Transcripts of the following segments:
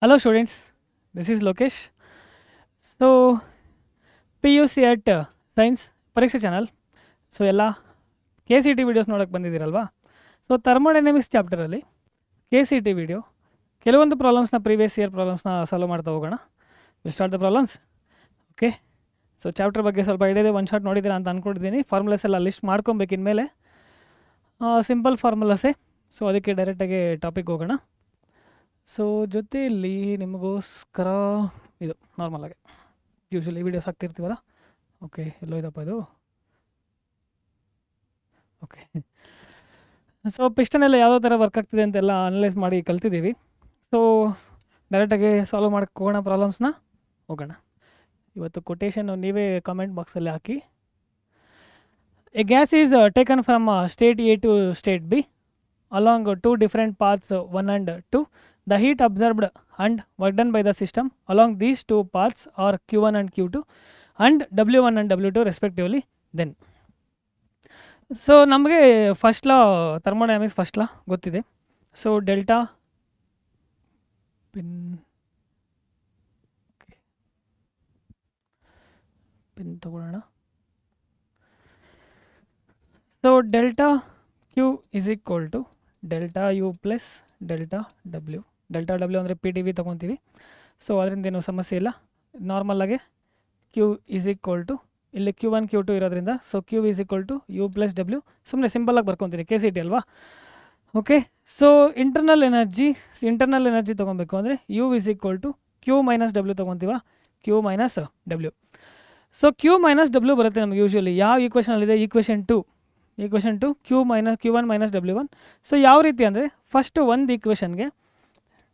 Hello students, this is Lokesh. So PUC at Science ಪರೀಕ್ಷೆ channel. So ಎಲ್ಲ KCT videos ನೋಡೋಕ್ಕೆ ಬಂದಿದ್ದೀರಲ್ವಾ. So thermodynamics ಚಾಪ್ಟರಲ್ಲಿ KCT video ಕೆಲವೊಂದು ಪ್ರಾಬ್ಲಮ್ಸ್ನ previous year ಪ್ರಾಬ್ಲಮ್ಸ್ನ solve ಮಾಡ್ತಾ ಹೋಗೋಣ. Will start the problems. Okay, so chapter ಬಗ್ಗೆ ಸ್ವಲ್ಪ idea ಇದೆ, one shot ನೋಡಿದ್ದೀರಾ ಅಂತ ಅಂದ್ಕೊಂಡಿದ್ದೀನಿ. ಫಾರ್ಮುಲಾಸ್ ಎಲ್ಲ ಲಿಸ್ಟ್ ಮಾಡ್ಕೊಬೇಕು ಇನ್ಮೇಲೆ, ಸಿಂಪಲ್ ಫಾರ್ಮುಲಾಸೇ. ಸೊ ಅದಕ್ಕೆ ಡೈರೆಕ್ಟಾಗಿ ಟಾಪಿಕ್ ಹೋಗೋಣ. ಸೊ ಜೊತೆಯಲ್ಲಿ ನಿಮಗೋಸ್ಕರ ಇದು ನಾರ್ಮಲಾಗಿ ಯೂಶ್ವಲಿ ವೀಡಿಯೋಸ್ ಹಾಕ್ತಿರ್ತೀವಲ್ಲ. ಓಕೆ, ಎಲ್ಲೋ ಇದಪ್ಪ ಇದು. ಓಕೆ, ಸೊ ಪಿಸ್ಟನ್ ಎಲ್ಲ ಯಾವುದೋ ಥರ ವರ್ಕ್ ಆಗ್ತಿದೆ ಅಂತೆಲ್ಲ ಅನಲೈಸ್ ಮಾಡಿ ಕಲ್ತಿದ್ದೀವಿ. ಸೊ ಡೈರೆಕ್ಟಾಗಿ ಸಾಲ್ವ್ ಮಾಡೋಕ್ಕೆ ಹೋಗೋಣ, ಪ್ರಾಬ್ಲಮ್ಸ್ನ ಹೋಗೋಣ. ಇವತ್ತು ಕೊಟೇಶನ್ ನೀವೇ ಕಾಮೆಂಟ್ ಬಾಕ್ಸಲ್ಲಿ ಹಾಕಿ. A gas is taken from state A to state B along two different paths 1 and 2. The heat absorbed and work done by the system along these two paths are Q1 and Q2 and W1 and W2 respectively. Then so ನಮಗೆ first law, thermodynamics first law ಗೊತ್ತಿದೆ. So delta pin ತಗೊಳ್ಳೋಣ. So delta Q is equal to delta U plus delta W. Delta W ಅಂದರೆ P T V ತೊಗೊತೀವಿ. So ಅದರಿಂದ ಏನೂ ಸಮಸ್ಯೆ ಇಲ್ಲ. ನಾರ್ಮಲಾಗೆ ಕ್ಯೂ ಈಸ್ ಈಕ್ವಲ್ ಟು ಇಲ್ಲಿ Q1 Q2 ಇರೋದ್ರಿಂದ so Q is equal to U plus W. ಸುಮ್ಮನೆ ಸಿಂಪಲಾಗಿ ಬರ್ಕೊತೀನಿ, KCT ಅಲ್ವಾ. ಓಕೆ, ಸೊ ಇಂಟರ್ನಲ್ ಎನರ್ಜಿ ತೊಗೊಬೇಕು ಅಂದರೆ U is equal to Q minus W ತೊಗೊತೀವ, Q minus W. So Q minus W ಬರುತ್ತೆ ನಮಗೆ ಯೂಶ್ವಲಿ. ಯಾವ ಈಕ್ವೇಷನಲ್ಲಿದೆ? Equation two Q1 minus W1. So ಯಾವ ರೀತಿ ಅಂದರೆ ಫಸ್ಟು ಒಂದು ಈಕ್ವೇಷನ್ಗೆ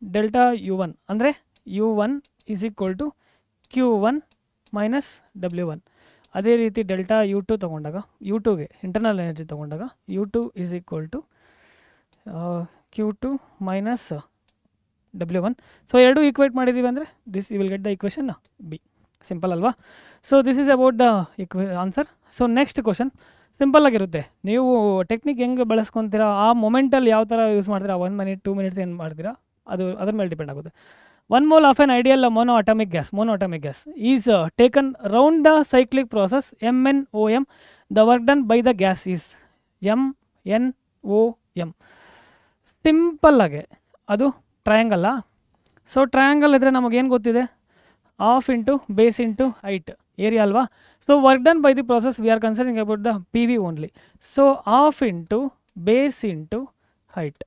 ಡೆಲ್ಟಾ U1 ಅಂದರೆ U1 is equal to Q1 minus W1. ಅದೇ ರೀತಿ ಡೆಲ್ಟಾ U2 ತೊಗೊಂಡಾಗ U2ಗೆ ಇಂಟರ್ನಲ್ ಎನರ್ಜಿ ತೊಗೊಂಡಾಗ U2 is equal to Q2 minus W1. So ಎರಡು ಈಕ್ವೇಟ್ ಮಾಡಿದ್ದೀವಿ ಅಂದರೆ this you will get the equation B. Simple ಅಲ್ವಾ? So this is about the answer. So next question ಸಿಂಪಲ್ಲಾಗಿರುತ್ತೆ. ನೀವು ಟೆಕ್ನಿಕ್ ಹೆಂಗೆ ಬಳಸ್ಕೊತೀರಾ, ಆ ಮೊಮೆಂಟಲ್ಲಿ ಯಾವ ಥರ ಯೂಸ್ ಮಾಡ್ತೀರಾ, 1 minute 2 minutes ಏನು ಮಾಡ್ತೀರಾ, ಅದ್ರ ಮೇಲೆ ಡಿಪೆಂಡ್ ಆಗುತ್ತೆ. 1 mole of an ideal monoatomic gas is taken round the cyclic process MnOm. The work done by the gas is MnOm. ಸಿಂಪಲ್ಲಾಗೆ ಅದು ಟ್ರಯಾಂಗಲ್ಲ. ಸೊ ಟ್ರಯಾಂಗಲ್ ಇದ್ದರೆ ನಮಗೇನು ಗೊತ್ತಿದೆ? Half into base into height area ಅಲ್ವಾ. So work done by the process we are considering about the P V only. So half into base into height.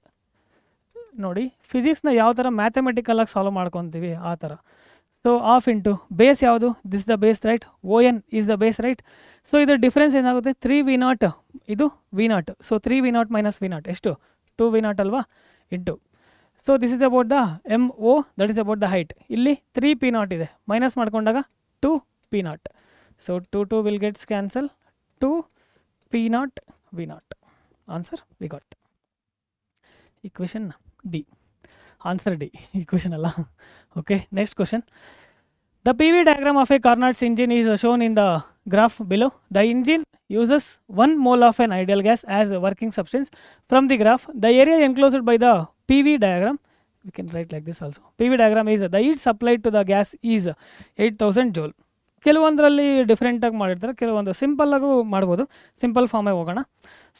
ನೋಡಿ, ಫಿಸಿಕ್ಸ್ನ ಯಾವ ಥರ ಮ್ಯಾಥಮೆಟಿಕಲಾಗಿ ಸಾಲ್ವ್ ಮಾಡ್ಕೊತೀವಿ ಆ ಥರ. ಸೊ ಹಾಫ್ ಇಂಟು ಬೇಸ್ ಯಾವುದು? This the base, right. ON is the base, right. So ಇದರ ಡಿಫ್ರೆನ್ಸ್ ಏನಾಗುತ್ತೆ? 3V0, ಇದು V0. So 3V0 minus V0 ಎಷ್ಟು? 2V0 ಅಲ್ವಾ, into. So this is about the MO, that is about the height. ಇಲ್ಲಿ 3P0 ಇದೆ, minus ಮಾಡ್ಕೊಂಡಾಗ 2P0. So 2 will gets cancel, 2P0 V0. Answer we got. Equation D. Answer D, equation ಅಲ್ಲ. Okay, next question. The PV diagram of a Carnot's engine is shown in the graph below. The engine uses 1 mole of an ideal gas as a working substance. From the graph, the area enclosed by the PV diagram, we can write like this also. PV diagram is the heat supplied to the gas is 8000 joule. ಕೆಲವೊಂದರಲ್ಲಿ ಡಿಫ್ರೆಂಟಾಗಿ ಮಾಡಿರ್ತಾರೆ, ಕೆಲವೊಂದು ಸಿಂಪಲ್ಲಾಗೂ ಮಾಡ್ಬೋದು. Simple ಫಾರ್ಮಾಗಿ ಹೋಗೋಣ.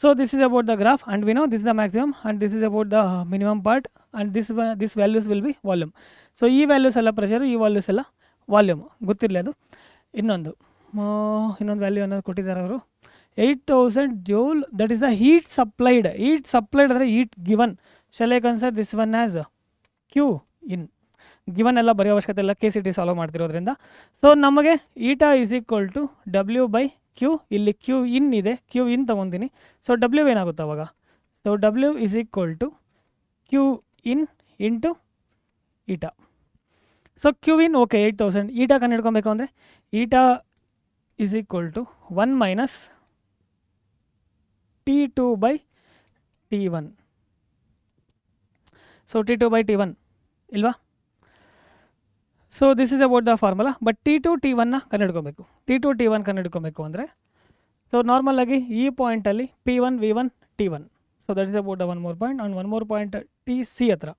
So this is about the graph and we know this the maximum and this is about the minimum part and this values will be volume. So ಈ values ಎಲ್ಲ ಪ್ರೆಷರು, ಈ ವ್ಯಾಲ್ಯೂಸ್ ಎಲ್ಲ ವಾಲ್ಯೂಮ್. ಗೊತ್ತಿರಲಿ ಅದು. ಇನ್ನೊಂದು value ಅನ್ನೋದು ಕೊಟ್ಟಿದ್ದಾರೆ ಅವರು, 8000 joule. That is the heat supplied. ಅಂದರೆ heat given. Shall I consider this one as Q in. Given ಎಲ್ಲ ಬರೆಯೋ ಅವಶ್ಯಕತೆ ಇಲ್ಲ, KCT ಸಾಲ್ವ್ ಮಾಡ್ತಿರೋದ್ರಿಂದ. ಸೊ ನಮಗೆ eta is equal to W/Q. ಇಲ್ಲಿ ಕ್ಯೂ ಇನ್ ಇದೆ, ಕ್ಯೂ ಇನ್ ತೊಗೊತೀನಿ. ಸೊ W ಏನಾಗುತ್ತೆ ಅವಾಗ? So W is equal to Q in into eta. So Q in okay 8000. Eta ಕಂಡುಹಿಡ್ಕೊಬೇಕು ಅಂದರೆ eta is equal to 1 minus T2/T1. So T2/T1 ಇಲ್ವಾ? So this is about the formula. But T2 T1ನ ಕಂಡುಹಿಡ್ಕೊಬೇಕು. T2 T1 ಕಂಡುಹಿಡ್ಕೊಬೇಕು ಅಂದರೆ so ನಾರ್ಮಲಾಗಿ ಈ ಪಾಯಿಂಟಲ್ಲಿ P1 V1 T1. So that is about the 1 more point and 1 more point TC ಹತ್ರ.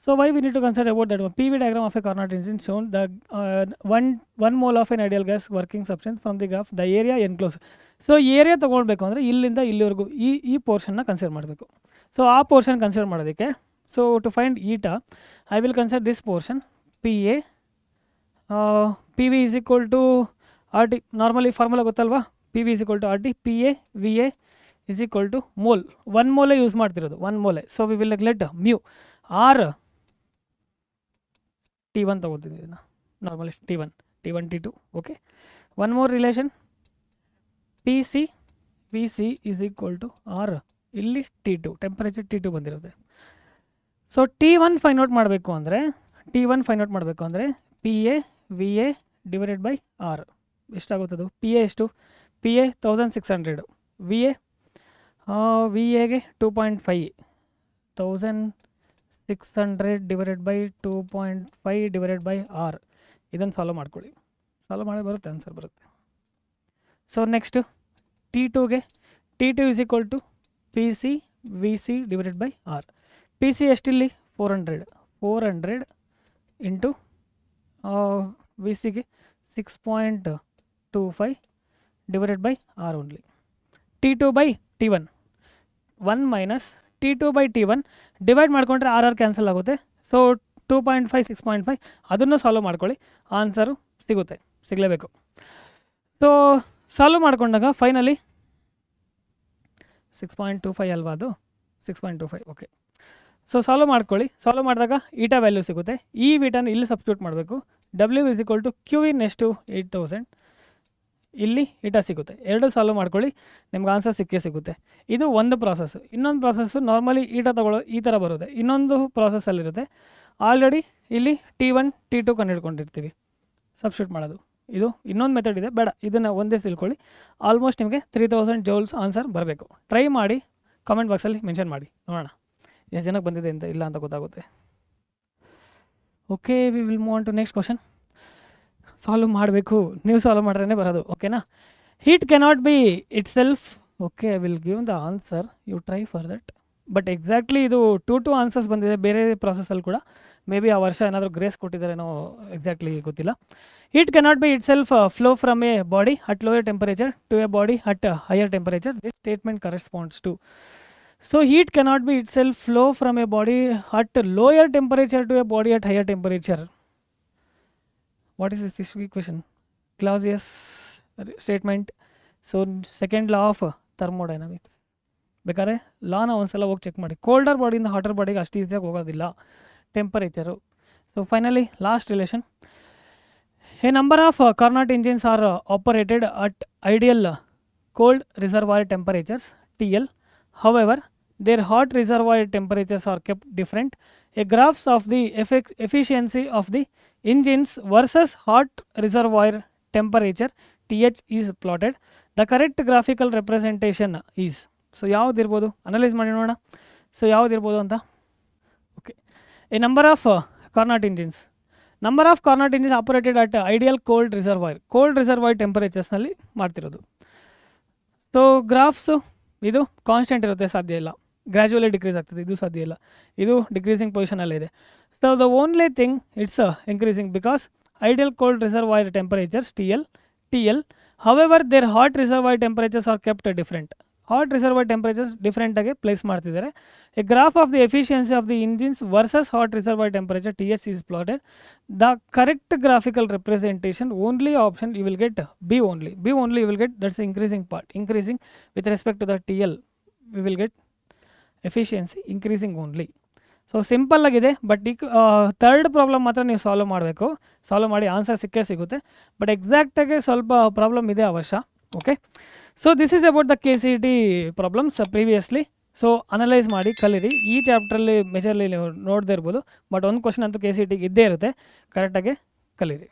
So why we need to consider about that one? PV diagram of a Carnot engine shown the 1 mole of an ideal gas working substance from the graph the area enclosed. So area ತೊಗೊಳ್ಬೇಕು ಅಂದರೆ ಇಲ್ಲಿಂದ ಇಲ್ಲಿವರೆಗೂ ಈ ಪೋರ್ಷನ್ನ consider ಮಾಡಬೇಕು. So ಆ portion consider ಮಾಡೋದಕ್ಕೆ so to find eta I will consider this portion P A P V is equal to R T. Normally formula ಗೊತ್ತಲ್ವಾ? P V is equal to R T, P A V A is equal to mole. 1 mole use ಮಾಡ್ತಿರೋದು, 1 mole. So we will let mu R T1 ತಗೋತಿದ್ದೀವಿ normally T1 T2. Okay, one more relation P C V C is equal to R ಇಲ್ಲಿ T2 temperature T2 ಬಂದಿರುತ್ತೆ. So T1 find out ಮಾಡಬೇಕು ಅಂದರೆ P A V A divided by R ಎಷ್ಟಾಗುತ್ತದು? P A ಎಷ್ಟು? P A 1600, V ಎಗೆ 2.5, 1600 divided by 2.5 divided by R. ಇದನ್ನು solve ಮಾಡ್ಕೊಳ್ಳಿ, solve ಮಾಡಿ ಬರುತ್ತೆ, ಆನ್ಸರ್ ಬರುತ್ತೆ. ಸೊ ನೆಕ್ಸ್ಟು T2ಗೆ T2 is equal to P C V C divided by R. P C ಎಷ್ಟಿಲ್ಲಿ? 400 ಇಂಟು ವಿ ಸಿಗೆ 6.25 divided by R only. T2 by T1 1 minus T2 by T1 divide ಮಾಡಿಕೊಂಡ್ರೆ R R cancel ಆಗುತ್ತೆ. So 2.5 6.5 ಅದನ್ನು solve ಮಾಡ್ಕೊಳ್ಳಿ, answer ಸಿಗಲೇಬೇಕು. So solve ಮಾಡ್ಕೊಂಡಾಗ finally 6.25 ಅಲ್ವಾ ಅದು? 6.25. ಓಕೆ, ಸೊ ಸಾಲ್ವ್ ಮಾಡ್ಕೊಳ್ಳಿ. ಸಾಲ್ವ್ ಮಾಡಿದಾಗ ಈಟಾ ವ್ಯಾಲ್ಯೂ ಸಿಗುತ್ತೆ. ಈ ಈಟಾನ ಇಲ್ಲಿ ಸಬ್ಸ್ಟಿಟ್ಯೂಟ್ ಮಾಡಬೇಕು. W is equal to Q in ಎಷ್ಟು? 8000. ಇಲ್ಲಿ ಈಟಾ ಸಿಗುತ್ತೆ. ಎರಡು ಸಾಲ್ವ್ ಮಾಡ್ಕೊಳ್ಳಿ, ನಿಮ್ಗೆ ಆನ್ಸರ್ ಸಿಗುತ್ತೆ. ಇದು ಒಂದು ಪ್ರಾಸೆಸ್. ಇನ್ನೊಂದು ಪ್ರಾಸೆಸ್ಸು ನಾರ್ಮಲಿ ಈಟಾ ತೊಗೊಳ್ಳೋ ಈ ಥರ ಬರುತ್ತೆ. ಇನ್ನೊಂದು ಪ್ರಾಸೆಸ್ಸಲ್ಲಿರುತ್ತೆ, ಆಲ್ರೆಡಿ ಇಲ್ಲಿ T1 T2 ಕಂಡುಹಿಡ್ಕೊಂಡಿರ್ತೀವಿ, ಸಬ್ಸ್ಟಿಟ್ಯೂಟ್ ಮಾಡೋದು. ಇದು ಇನ್ನೊಂದು ಮೆಥಡ್ ಇದೆ, ಬೇಡ ಇದನ್ನು ಒಂದೇ ತಿಳ್ಕೊಳ್ಳಿ. ಆಲ್ಮೋಸ್ಟ್ ನಿಮಗೆ 3000 ಜೌಲ್ಸ್ ಆನ್ಸರ್ ಬರಬೇಕು. ಟ್ರೈ ಮಾಡಿ, ಕಾಮೆಂಟ್ ಬಾಕ್ಸಲ್ಲಿ ಮೆನ್ಷನ್ ಮಾಡಿ, ನೋಡೋಣ ಎಷ್ಟು ಜನಕ್ಕೆ ಬಂದಿದೆ ಅಂತ, ಇಲ್ಲ ಅಂತ ಗೊತ್ತಾಗುತ್ತೆ. Okay, we will move on to next question. Solve ಮಾಡಬೇಕು, ನೀವು ಸಾಲ್ವ್ ಮಾಡ್ರೇ ಬರೋದು. ಓಕೆನಾ? Heat cannot be itself. Okay, I will give the answer, you try for that. But exactly ಇದು 2 ಆನ್ಸರ್ಸ್ ಬಂದಿದೆ ಬೇರೆ ಪ್ರಾಸೆಸ್ಸಲ್ಲಿ ಕೂಡ. ಮೇ ಬಿ ಆ ವರ್ಷ ಏನಾದರೂ ಗ್ರೇಸ್ ಕೊಟ್ಟಿದ್ದಾರೇನೋ, ಎಕ್ಸಾಕ್ಟ್ಲಿ ಗೊತ್ತಿಲ್ಲ. Heat cannot be itself flow from a body at lower temperature to a body at higher temperature. This statement corresponds to. So heat cannot be itself flow from a body at lower temperature to a body at higher temperature. What is this equation? Clausius statement. So second law of thermodynamics. ಬೇಕಾದ್ರೆ ಲಾನ ಒಂದ್ಸಲ ಹೋಗಿ check ಮಾಡಿ. Colder ಬಾಡಿಯಿಂದ hotter ಬಾಡಿಗೆ ಅಷ್ಟು ಈಸಿಯಾಗಿ ಹೋಗೋದಿಲ್ಲ temperature. So finally last relation. A number of Carnot engines are operated at ideal cold reservoir temperatures TL. However, their hot reservoir temperatures are kept different. A graphs of the efficiency of the engines versus hot reservoir temperature TH is plotted. The correct graphical representation is. So ಯಾವುದಿರ್ಬೋದು analyse ಮಾಡಿ ನೋಡೋಣ. So ಯಾವುದಿರ್ಬೋದು ಅಂತ. Okay, a number of Carnot engines. Number of Carnot engines operated at ideal cold reservoir ಟೆಂಪರೇಚರ್ಸ್ನಲ್ಲಿ ಮಾಡ್ತಿರೋದು. So ಗ್ರಾಫ್ಸು ಇದು constant ಇರುತ್ತೆ, ಸಾಧ್ಯ ಇಲ್ಲ. ಗ್ರ್ಯಾಜುವಲಿ ಡಿಕ್ರೀಸ್ ಆಗ್ತದೆ, ಇದು ಸಾಧ್ಯ ಇಲ್ಲ. ಇದು ಡಿಕ್ರೀಸಿಂಗ್ ಪೊಸಿಷನಲ್ಲೇ ಇದೆ. So the only thing it's increasing because ideal cold reservoir temperatures TL. However, their hot reservoir temperatures are kept different. Hot reservoir temperatures different ಆಗಿ ಪ್ಲೇಸ್ ಮಾಡ್ತಿದ್ದಾರೆ. A graph of the efficiency of the engines versus hot reservoir temperature TS is plotted. The correct graphical representation only option you will get B only you will get, that's the increasing part. Increasing with respect to the TL we will get efficiency increasing only. So simple ಆಗಿದೆ. But ಈ third problem ಮಾತ್ರ ನೀವು solve ಮಾಡಬೇಕು. Solve ಮಾಡಿ answer ಸಿಗುತ್ತೆ. But ಎಕ್ಸಾಕ್ಟಾಗಿ ಸ್ವಲ್ಪ problem ಇದೆ ಆ ವರ್ಷ. Okay, so this is about the KCET problems previously. So analyse ಮಾಡಿ ಕಲೀರಿ. ಈ ಚಾಪ್ಟ್ರಲ್ಲಿ ಮೇಜರ್ಲಿ ನೀವು ನೋಡದೇ ಇರ್ಬೋದು, ಬಟ್ ಒಂದು ಕ್ವಶನ್ ಅಂತೂ KCET ಇದ್ದೇ ಇರುತ್ತೆ, ಕರೆಕ್ಟಾಗಿ ಕಲೀರಿ.